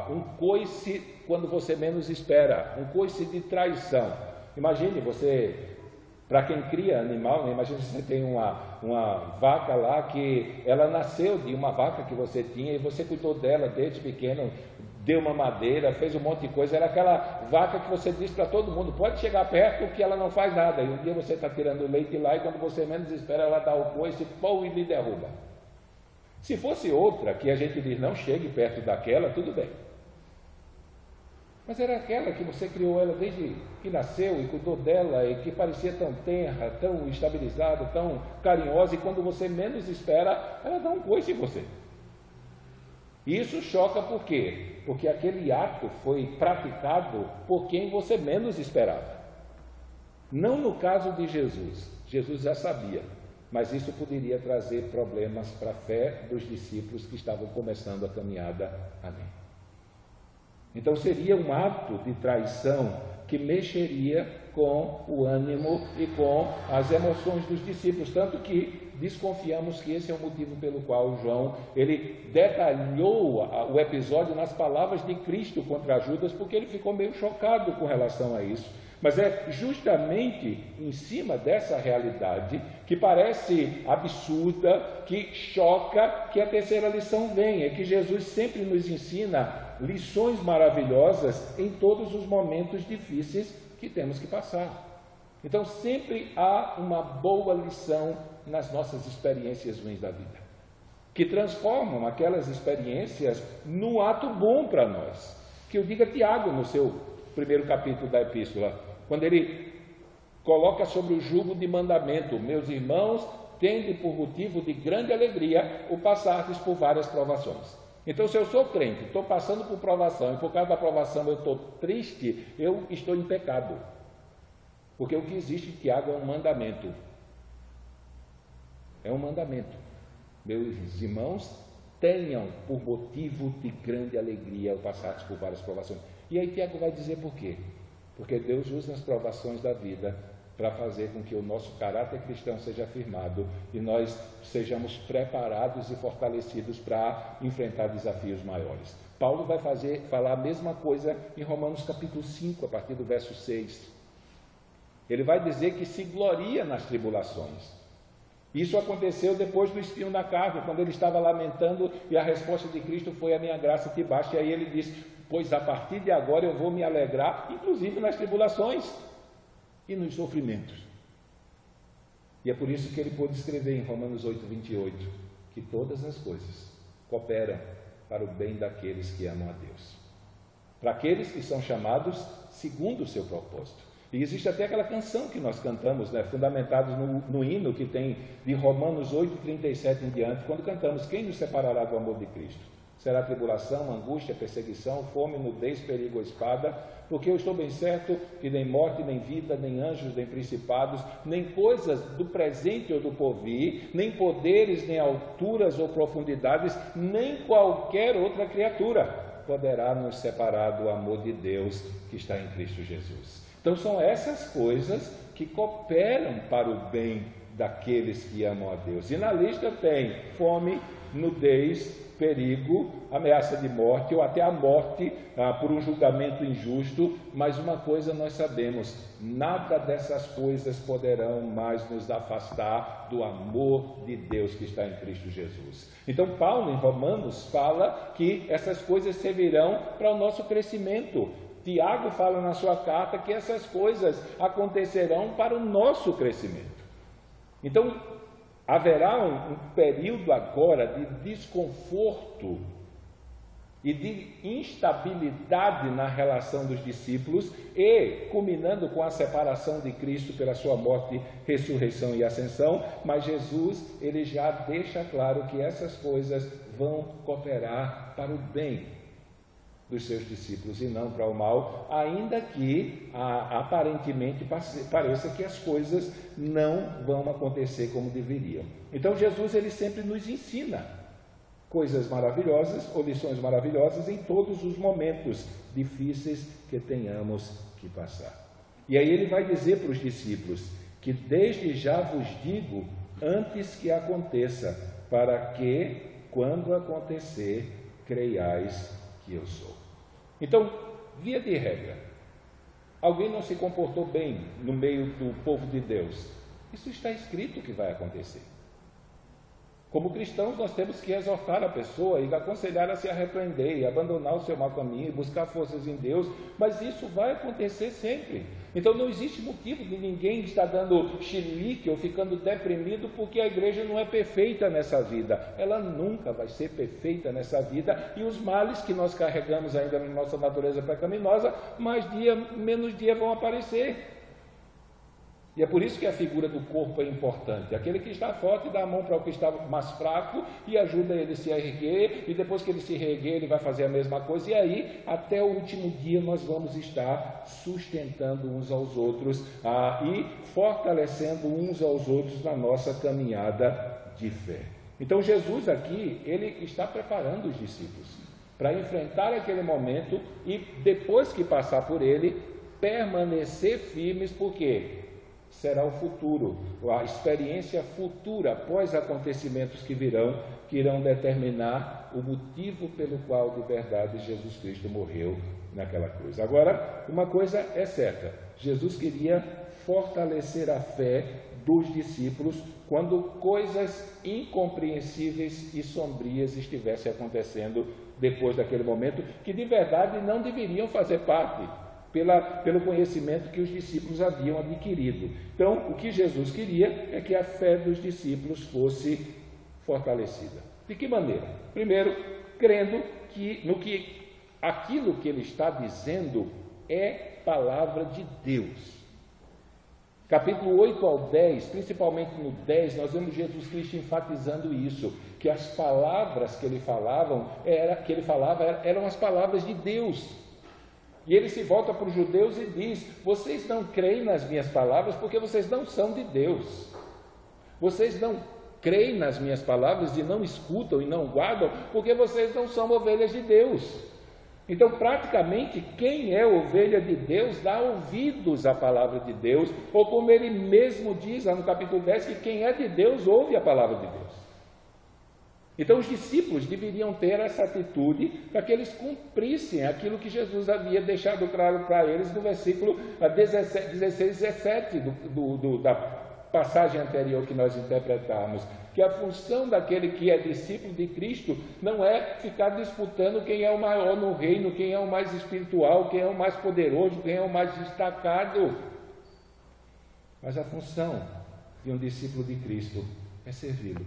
um coice quando você menos espera, um coice de traição. Imagine você, para quem cria animal, né? Imagine você tem uma vaca lá que ela nasceu de uma vaca que você tinha e você cuidou dela desde pequeno, deu uma madeira, fez um monte de coisa. Era aquela vaca que você disse para todo mundo, pode chegar perto que ela não faz nada. E um dia você está tirando o leite lá e quando você menos espera ela dá o coice, pô, e lhe derruba. Se fosse outra que a gente diz, não chegue perto daquela, tudo bem. Mas era aquela que você criou ela desde que nasceu e cuidou dela e que parecia tão tenra, tão estabilizada, tão carinhosa, e quando você menos espera, ela dá um coice em você. E isso choca por quê? Porque aquele ato foi praticado por quem você menos esperava. Não no caso de Jesus. Jesus já sabia, mas isso poderia trazer problemas para a fé dos discípulos que estavam começando a caminhada ali. Então seria um ato de traição que mexeria com o ânimo e com as emoções dos discípulos, tanto que desconfiamos que esse é o motivo pelo qual João, ele detalhou o episódio nas palavras de Cristo contra Judas, porque ele ficou meio chocado com relação a isso. Mas é justamente em cima dessa realidade, que parece absurda, que choca, que a terceira lição vem, é que Jesus sempre nos ensina lições maravilhosas em todos os momentos difíceis que temos que passar. Então sempre há uma boa lição nas nossas experiências ruins da vida, que transformam aquelas experiências num ato bom para nós. Que eu diga Tiago no seu primeiro capítulo da epístola, quando ele coloca sobre o jugo de mandamento, meus irmãos, tende por motivo de grande alegria o passardes por várias provações. Então, se eu sou crente, estou passando por provação, e por causa da provação eu estou triste, eu estou em pecado. Porque o que existe em Tiago é um mandamento. É um mandamento. Meus irmãos, tenham por motivo de grande alegria o passardes por várias provações. E aí Tiago vai dizer por quê? Porque Deus usa as provações da vida para fazer com que o nosso caráter cristão seja afirmado e nós sejamos preparados e fortalecidos para enfrentar desafios maiores. Paulo vai falar a mesma coisa em Romanos capítulo 5, a partir do verso 6. Ele vai dizer que se gloria nas tribulações. Isso aconteceu depois do espinho na carne, quando ele estava lamentando e a resposta de Cristo foi: a minha graça te basta. E aí ele diz: pois a partir de agora eu vou me alegrar, inclusive nas tribulações e nos sofrimentos. E é por isso que ele pôde escrever em Romanos 8:28, que todas as coisas cooperam para o bem daqueles que amam a Deus, para aqueles que são chamados segundo o seu propósito. E existe até aquela canção que nós cantamos, né, fundamentados no hino que tem de Romanos 8:37 em diante, quando cantamos: quem nos separará do amor de Cristo? Será tribulação, angústia, perseguição, fome, nudez, perigo ou espada? Porque eu estou bem certo que nem morte, nem vida, nem anjos, nem principados, nem coisas do presente ou do porvir, nem poderes, nem alturas ou profundidades, nem qualquer outra criatura poderá nos separar do amor de Deus que está em Cristo Jesus. Então são essas coisas que cooperam para o bem daqueles que amam a Deus. E na lista tem fome, nudez, perigo, ameaça de morte ou até a morte por um julgamento injusto. Mas uma coisa nós sabemos: nada dessas coisas poderão mais nos afastar do amor de Deus que está em Cristo Jesus. Então Paulo em Romanos fala que essas coisas servirão para o nosso crescimento. Tiago fala na sua carta que essas coisas acontecerão para o nosso crescimento. Então haverá um período agora de desconforto e de instabilidade na relação dos discípulos, e culminando com a separação de Cristo pela sua morte, ressurreição e ascensão. Mas Jesus, ele já deixa claro que essas coisas vão cooperar para o bem dos seus discípulos e não para o mal, ainda que aparentemente pareça que as coisas não vão acontecer como deveriam. Então Jesus, ele sempre nos ensina coisas maravilhosas ou lições maravilhosas em todos os momentos difíceis que tenhamos que passar. E aí ele vai dizer para os discípulos que desde já vos digo antes que aconteça, para que quando acontecer creiais que eu sou. Então, via de regra, alguém não se comportou bem no meio do povo de Deus, isso está escrito que vai acontecer. Como cristãos, nós temos que exortar a pessoa e aconselhar a se arrepender e abandonar o seu mau caminho e buscar forças em Deus, mas isso vai acontecer sempre. Então não existe motivo de ninguém estar dando chilique ou ficando deprimido porque a igreja não é perfeita nessa vida. Ela nunca vai ser perfeita nessa vida, e os males que nós carregamos ainda na nossa natureza pecaminosa, mais dia, menos dia vão aparecer. E é por isso que a figura do corpo é importante. Aquele que está forte dá a mão para o que está mais fraco e ajuda ele a se erguer, e depois que ele se reerguer, ele vai fazer a mesma coisa, e aí até o último dia nós vamos estar sustentando uns aos outros e fortalecendo uns aos outros na nossa caminhada de fé. Então Jesus aqui, ele está preparando os discípulos para enfrentar aquele momento e, depois que passar por ele, permanecer firmes, porque será o futuro, a experiência futura após acontecimentos que virão, que irão determinar o motivo pelo qual de verdade Jesus Cristo morreu naquela cruz. Agora, uma coisa é certa: Jesus queria fortalecer a fé dos discípulos quando coisas incompreensíveis e sombrias estivessem acontecendo depois daquele momento, que de verdade não deveriam fazer parte pelo conhecimento que os discípulos haviam adquirido. Então, o que Jesus queria é que a fé dos discípulos fosse fortalecida. De que maneira? Primeiro, crendo que aquilo que ele está dizendo é palavra de Deus. Capítulo 8 ao 10, principalmente no 10, nós vemos Jesus Cristo enfatizando isso, que as palavras que ele falava eram as palavras de Deus. E ele se volta para os judeus e diz: vocês não creem nas minhas palavras porque vocês não são de Deus. Vocês não creem nas minhas palavras e não escutam e não guardam porque vocês não são ovelhas de Deus. Então, praticamente, quem é ovelha de Deus dá ouvidos à palavra de Deus, ou como ele mesmo diz lá no capítulo 10, que quem é de Deus ouve a palavra de Deus. Então os discípulos deveriam ter essa atitude para que eles cumprissem aquilo que Jesus havia deixado claro para eles no versículo 16 e 17 da passagem anterior que nós interpretamos, que a função daquele que é discípulo de Cristo não é ficar disputando quem é o maior no reino, quem é o mais espiritual, quem é o mais poderoso, quem é o mais destacado. Mas a função de um discípulo de Cristo é servi-lo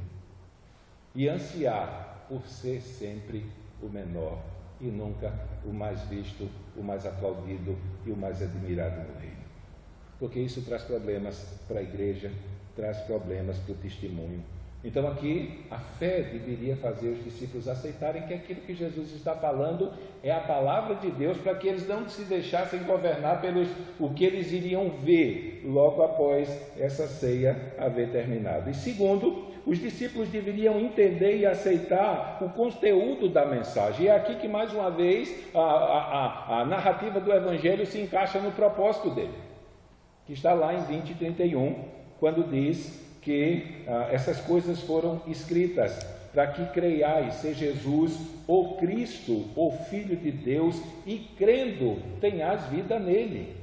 e ansiar por ser sempre o menor e nunca o mais visto, o mais aplaudido e o mais admirado no reino. Porque isso traz problemas para a igreja, traz problemas para o testemunho. Então aqui a fé deveria fazer os discípulos aceitarem que aquilo que Jesus está falando é a palavra de Deus, para que eles não se deixassem governar pelos o que eles iriam ver logo após essa ceia haver terminado. E segundo, os discípulos deveriam entender e aceitar o conteúdo da mensagem. E é aqui que mais uma vez a narrativa do Evangelho se encaixa no propósito dele, que está lá em 20 e 31, quando diz que essas coisas foram escritas para que creiais ser Jesus, o Cristo, o Filho de Deus, e crendo tenhais vida nele.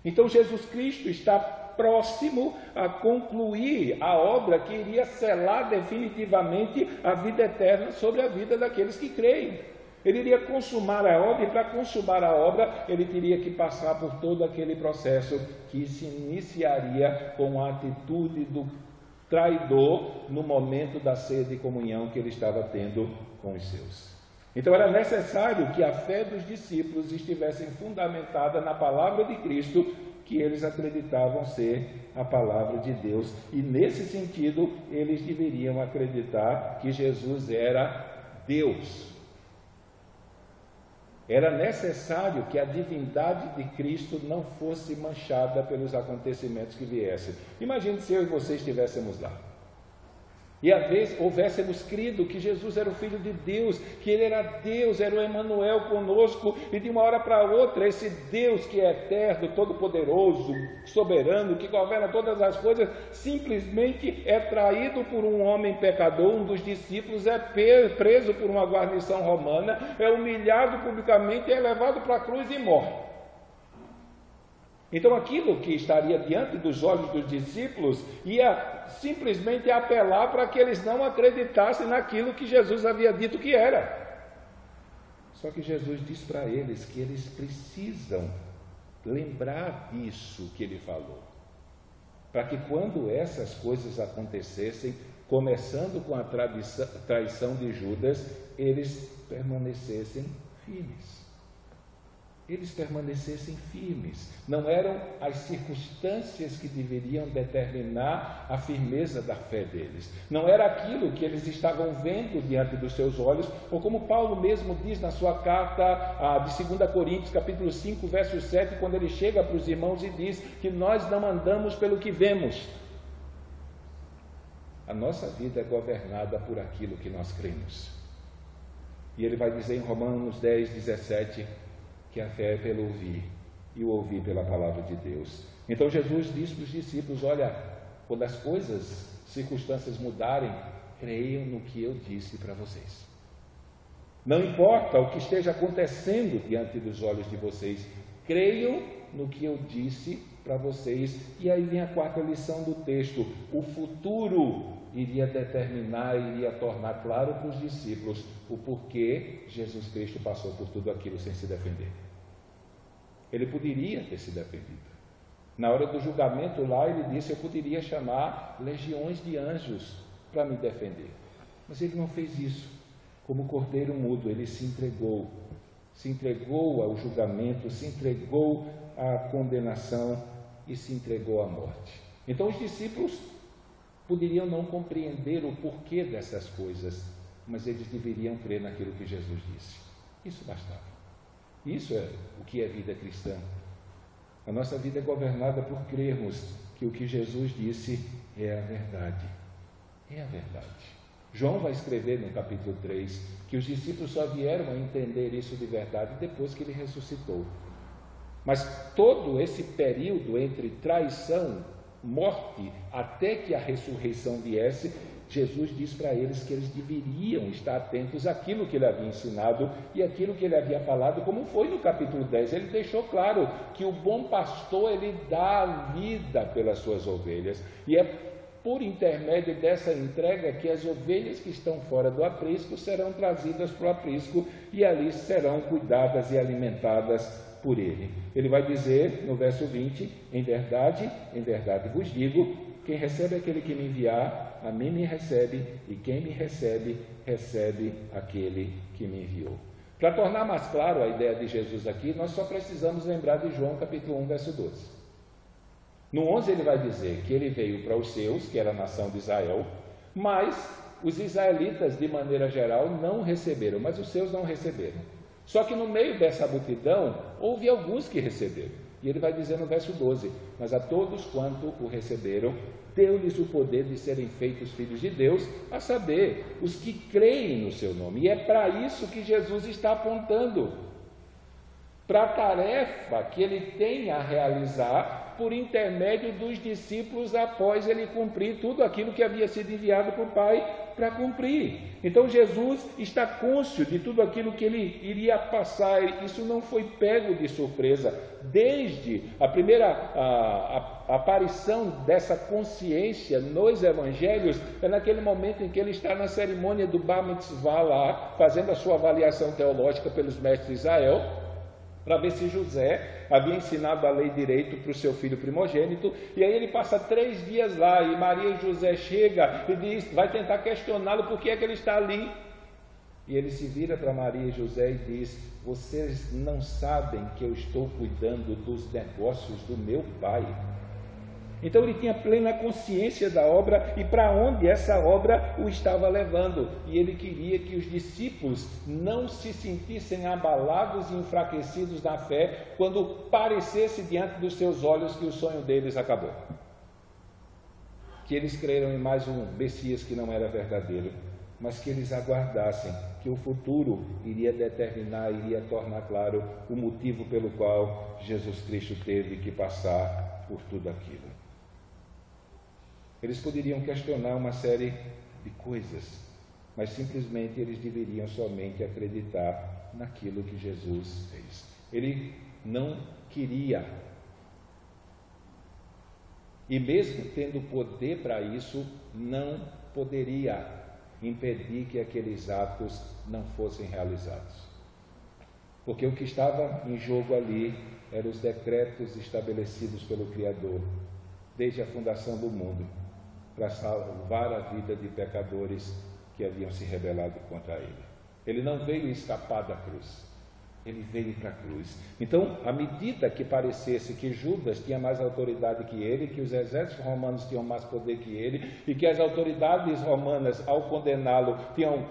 Então Jesus Cristo está próximo a concluir a obra que iria selar definitivamente a vida eterna sobre a vida daqueles que creem. Ele iria consumar a obra, e para consumar a obra, ele teria que passar por todo aquele processo que se iniciaria com a atitude do traidor no momento da ceia de comunhão que ele estava tendo com os seus. Então era necessário que a fé dos discípulos estivesse fundamentada na palavra de Cristo, que eles acreditavam ser a palavra de Deus, e nesse sentido eles deveriam acreditar que Jesus era Deus. Era necessário que a divindade de Cristo não fosse manchada pelos acontecimentos que viessem. Imagine se eu e você estivéssemos lá. E às vezes houvéssemos crido que Jesus era o Filho de Deus, que Ele era Deus, era o Emmanuel conosco, e de uma hora para outra, esse Deus que é eterno, todo-poderoso, soberano, que governa todas as coisas, simplesmente é traído por um homem pecador, um dos discípulos, é preso por uma guarnição romana, é humilhado publicamente, é levado para a cruz e morre. Então aquilo que estaria diante dos olhos dos discípulos ia simplesmente apelar para que eles não acreditassem naquilo que Jesus havia dito que era. Só que Jesus diz para eles que eles precisam lembrar disso que ele falou, para que quando essas coisas acontecessem, começando com a traição de Judas, eles permanecessem firmes. Eles permanecessem firmes. Não eram as circunstâncias que deveriam determinar a firmeza da fé deles. Não era aquilo que eles estavam vendo diante dos seus olhos, ou como Paulo mesmo diz na sua carta de 2 Coríntios, capítulo 5, verso 7, quando ele chega para os irmãos e diz que nós não andamos pelo que vemos. A nossa vida é governada por aquilo que nós cremos. E ele vai dizer em Romanos 10, 17, que a fé é pelo ouvir, e o ouvir pela palavra de Deus. Então Jesus disse para os discípulos: olha, quando as circunstâncias mudarem, creiam no que eu disse para vocês. Não importa o que esteja acontecendo diante dos olhos de vocês, creiam no que eu disse para vocês. E aí vem a quarta lição do texto: o futuro iria determinar, iria tornar claro para os discípulos o porquê Jesus Cristo passou por tudo aquilo sem se defender. Ele poderia ter se defendido. Na hora do julgamento lá, ele disse: eu poderia chamar legiões de anjos para me defender. Mas ele não fez isso. Como cordeiro mudo, ele se entregou ao julgamento, se entregou à condenação e se entregou à morte. Então os discípulos poderiam não compreender o porquê dessas coisas, mas eles deveriam crer naquilo que Jesus disse. Isso bastava. Isso é o que é vida cristã. A nossa vida é governada por crermos que o que Jesus disse é a verdade. É a verdade. João vai escrever no capítulo 3 que os discípulos só vieram a entender isso de verdade depois que ele ressuscitou. Mas todo esse período entre traição, morte, até que a ressurreição viesse, Jesus diz para eles que eles deveriam estar atentos àquilo que ele havia ensinado e àquilo que ele havia falado, como foi no capítulo 10. Ele deixou claro que o bom pastor, ele dá a vida pelas suas ovelhas, e é por intermédio dessa entrega que as ovelhas que estão fora do aprisco serão trazidas para o aprisco e ali serão cuidadas e alimentadas por ele. Ele vai dizer no verso 20: em verdade vos digo, quem recebe aquele que me enviar, a mim me recebe, e quem me recebe, recebe aquele que me enviou. Para tornar mais claro a ideia de Jesus aqui, nós só precisamos lembrar de João capítulo 1, verso 12. No 11 ele vai dizer que ele veio para os seus, que era a nação de Israel, mas os israelitas de maneira geral não receberam, mas os seus não receberam. Só que no meio dessa multidão, houve alguns que receberam. E ele vai dizer no verso 12: mas a todos quanto o receberam, deu-lhes o poder de serem feitos filhos de Deus, a saber, os que creem no seu nome. E é para isso que Jesus está apontando. para a tarefa que ele tem a realizar por intermédio dos discípulos após ele cumprir tudo aquilo que havia sido enviado por Pai para cumprir. Então Jesus está cônscio de tudo aquilo que ele iria passar. Isso não foi pego de surpresa. Desde a primeira aparição dessa consciência nos evangelhos, é naquele momento em que ele está na cerimônia do Bar Mitzvah lá, fazendo a sua avaliação teológica pelos mestres de Israel, para ver se José havia ensinado a lei direito para o seu filho primogênito. E aí ele passa 3 dias lá, e Maria e José chega e diz, vai tentar questioná-lo por que é que ele está ali. E ele se vira para Maria e José e diz, vocês não sabem que eu estou cuidando dos negócios do meu pai? Então ele tinha plena consciência da obra e para onde essa obra o estava levando. E ele queria que os discípulos não se sentissem abalados e enfraquecidos na fé quando parecesse diante dos seus olhos que o sonho deles acabou. Que eles creram em mais um Messias que não era verdadeiro, mas que eles aguardassem que o futuro iria determinar, iria tornar claro o motivo pelo qual Jesus Cristo teve que passar por tudo aquilo. Eles poderiam questionar uma série de coisas, mas simplesmente eles deveriam somente acreditar naquilo que Jesus fez. Ele não queria, e mesmo tendo poder para isso, não poderia impedir que aqueles atos não fossem realizados. Porque o que estava em jogo ali eram os decretos estabelecidos pelo Criador, desde a fundação do mundo, para salvar a vida de pecadores que haviam se rebelado contra ele. Ele não veio escapar da cruz, ele veio para a cruz. Então, à medida que parecesse que Judas tinha mais autoridade que ele, que os exércitos romanos tinham mais poder que ele, e que as autoridades romanas, ao condená-lo, tinham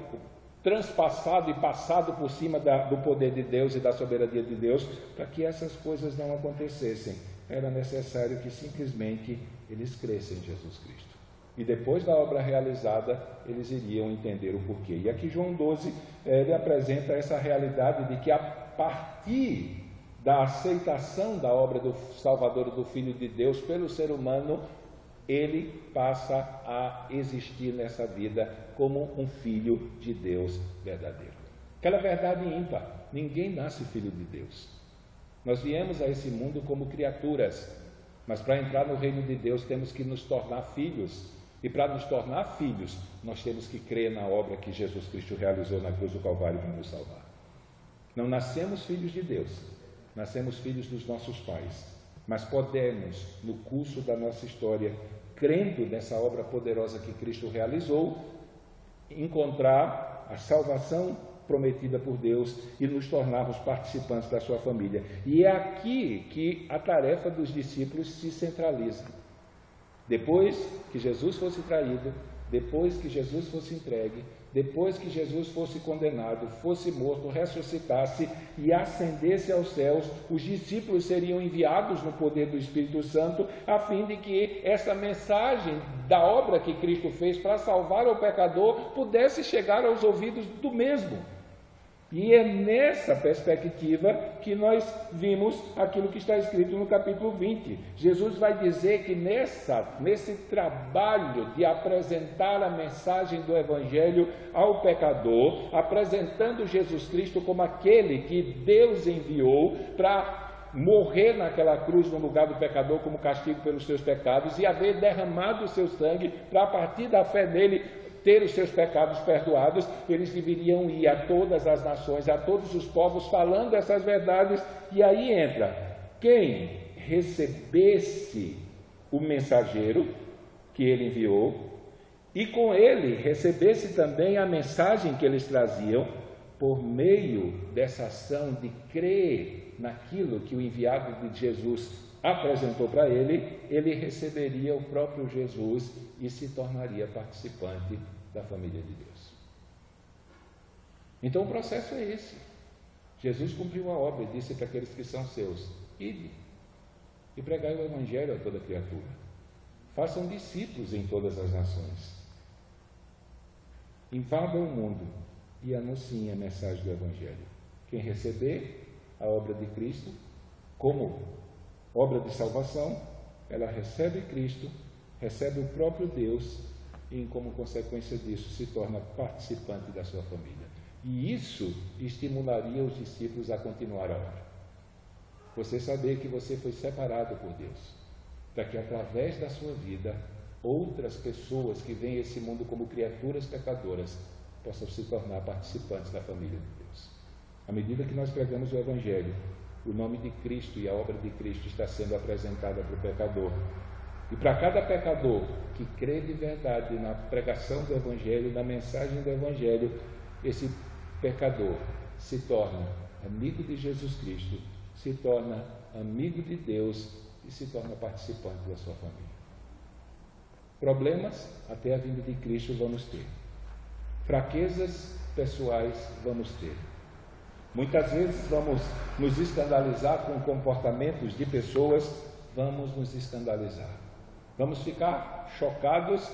transpassado e passado por cima do poder de Deus e da soberania de Deus, para que essas coisas não acontecessem, era necessário que simplesmente eles crescem em Jesus Cristo. E depois da obra realizada, eles iriam entender o porquê. E aqui João 12, ele apresenta essa realidade de que a partir da aceitação da obra do Salvador, do Filho de Deus, pelo ser humano, ele passa a existir nessa vida como um filho de Deus verdadeiro. Aquela verdade ímpar, ninguém nasce filho de Deus. Nós viemos a esse mundo como criaturas, mas para entrar no reino de Deus temos que nos tornar filhos. E para nos tornar filhos, nós temos que crer na obra que Jesus Cristo realizou na cruz do Calvário para nos salvar. Não nascemos filhos de Deus, nascemos filhos dos nossos pais, mas podemos, no curso da nossa história, crendo nessa obra poderosa que Cristo realizou, encontrar a salvação prometida por Deus e nos tornarmos participantes da sua família. E é aqui que a tarefa dos discípulos se centraliza. Depois que Jesus fosse traído, depois que Jesus fosse entregue, depois que Jesus fosse condenado, fosse morto, ressuscitasse e ascendesse aos céus, os discípulos seriam enviados no poder do Espírito Santo, a fim de que essa mensagem da obra que Cristo fez para salvar o pecador pudesse chegar aos ouvidos do mesmo. E é nessa perspectiva que nós vimos aquilo que está escrito no capítulo 20. Jesus vai dizer que nesse trabalho de apresentar a mensagem do Evangelho ao pecador, apresentando Jesus Cristo como aquele que Deus enviou para morrer naquela cruz no lugar do pecador como castigo pelos seus pecados e haver derramado o seu sangue para, a partir da fé nele, ter os seus pecados perdoados, eles deveriam ir a todas as nações, a todos os povos, falando essas verdades. E aí entra quem recebesse o mensageiro que ele enviou e com ele recebesse também a mensagem que eles traziam, por meio dessa ação de crer naquilo que o enviado de Jesus apresentou para ele, ele receberia o próprio Jesus e se tornaria participante da família de Deus. Então o processo é esse. Jesus cumpriu a obra e disse para aqueles que são seus: ide e pregai o Evangelho a toda criatura. Façam discípulos em todas as nações. Invadam o mundo e anunciem a mensagem do Evangelho. Quem receber, a obra de Cristo como obra de salvação, ela recebe Cristo, recebe o próprio Deus e, como consequência disso, se torna participante da sua família. E isso estimularia os discípulos a continuar a obra. Você saber que você foi separado por Deus, para que através da sua vida, outras pessoas que veem esse mundo como criaturas pecadoras possam se tornar participantes da família de Deus. À medida que nós pregamos o Evangelho, o nome de Cristo e a obra de Cristo está sendo apresentada para o pecador. E para cada pecador que crê de verdade na pregação do Evangelho, na mensagem do Evangelho, esse pecador se torna amigo de Jesus Cristo, se torna amigo de Deus e se torna participante da sua família. Problemas até a vinda de Cristo vamos ter. Fraquezas pessoais vamos ter. Muitas vezes vamos nos escandalizar com comportamentos de pessoas, vamos nos escandalizar. Vamos ficar chocados,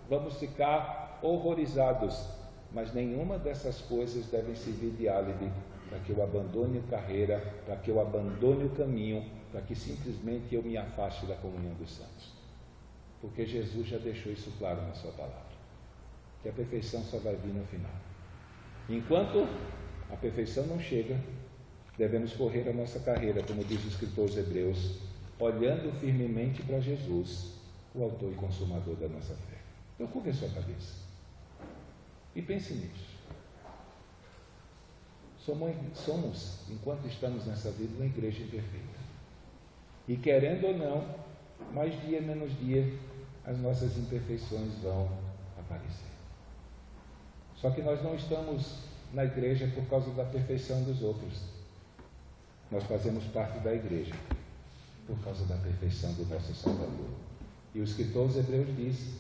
vamos ficar horrorizados, mas nenhuma dessas coisas devem servir de álibi para que eu abandone a carreira, para que eu abandone o caminho, para que simplesmente eu me afaste da comunhão dos santos. Porque Jesus já deixou isso claro na sua palavra, que a perfeição só vai vir no final. Enquanto a perfeição não chega, devemos correr a nossa carreira, como diz o escritor aos Hebreus, olhando firmemente para Jesus, o autor e consumador da nossa fé. Então, curva a sua cabeça e pense nisso. Somos, enquanto estamos nessa vida, uma igreja imperfeita. E querendo ou não, mais dia menos dia, as nossas imperfeições vão aparecer. Só que nós não estamos na igreja por causa da perfeição dos outros. Nós fazemos parte da igreja por causa da perfeição do nosso Salvador. E o escritor aos Hebreus diz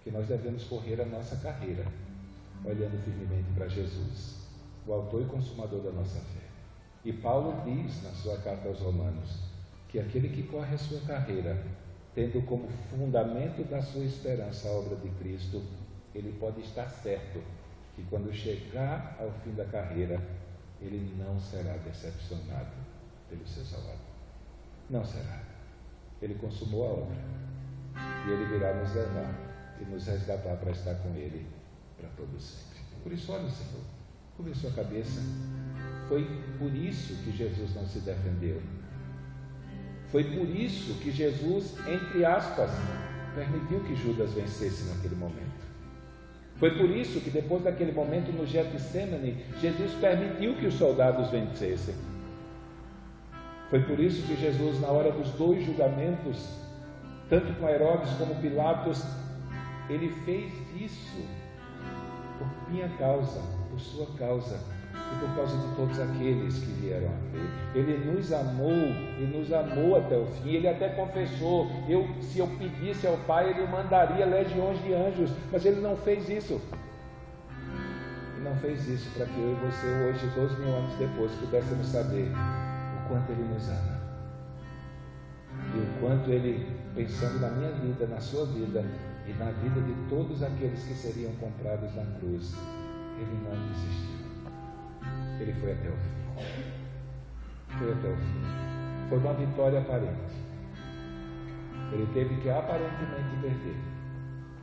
que nós devemos correr a nossa carreira, olhando firmemente para Jesus, o autor e consumador da nossa fé. E Paulo diz na sua carta aos Romanos que aquele que corre a sua carreira, tendo como fundamento da sua esperança a obra de Cristo, ele pode estar certo que quando chegar ao fim da carreira, ele não será decepcionado pelo seu Salvador. Não será. Ele consumou a obra e ele virá nos levar e nos resgatar para estar com ele para todo sempre. Por isso, olha o Senhor, cubra a sua cabeça. Foi por isso que Jesus não se defendeu. Foi por isso que Jesus, entre aspas, permitiu que Judas vencesse naquele momento. Foi por isso que depois daquele momento no Getsêmani, Jesus permitiu que os soldados vencessem. Foi por isso que Jesus, na hora dos dois julgamentos, tanto com Herodes como Pilatos, ele fez isso por minha causa, por sua causa e por causa de todos aqueles que vieram a crer. Ele nos amou até o fim. Ele até confessou, se eu pedisse ao Pai, ele mandaria legiões de anjos, mas ele não fez isso. Ele não fez isso para que eu e você hoje, 12.000 anos depois, pudéssemos saber o quanto ele nos ama e o quanto ele, pensando na minha vida, na sua vida e na vida de todos aqueles que seriam comprados na cruz, ele não desistiu. Ele foi até o fim. Foi até o fim. Foi uma vitória aparente. Ele teve que aparentemente perder,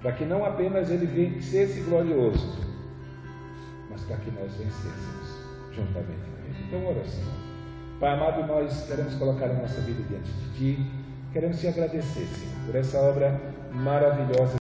para que não apenas ele vencesse glorioso, mas para que nós vencêssemos juntamente com ele. Então, oração. Pai amado, nós queremos colocar a nossa vida diante de Ti, queremos Te agradecer, Senhor, por essa obra maravilhosa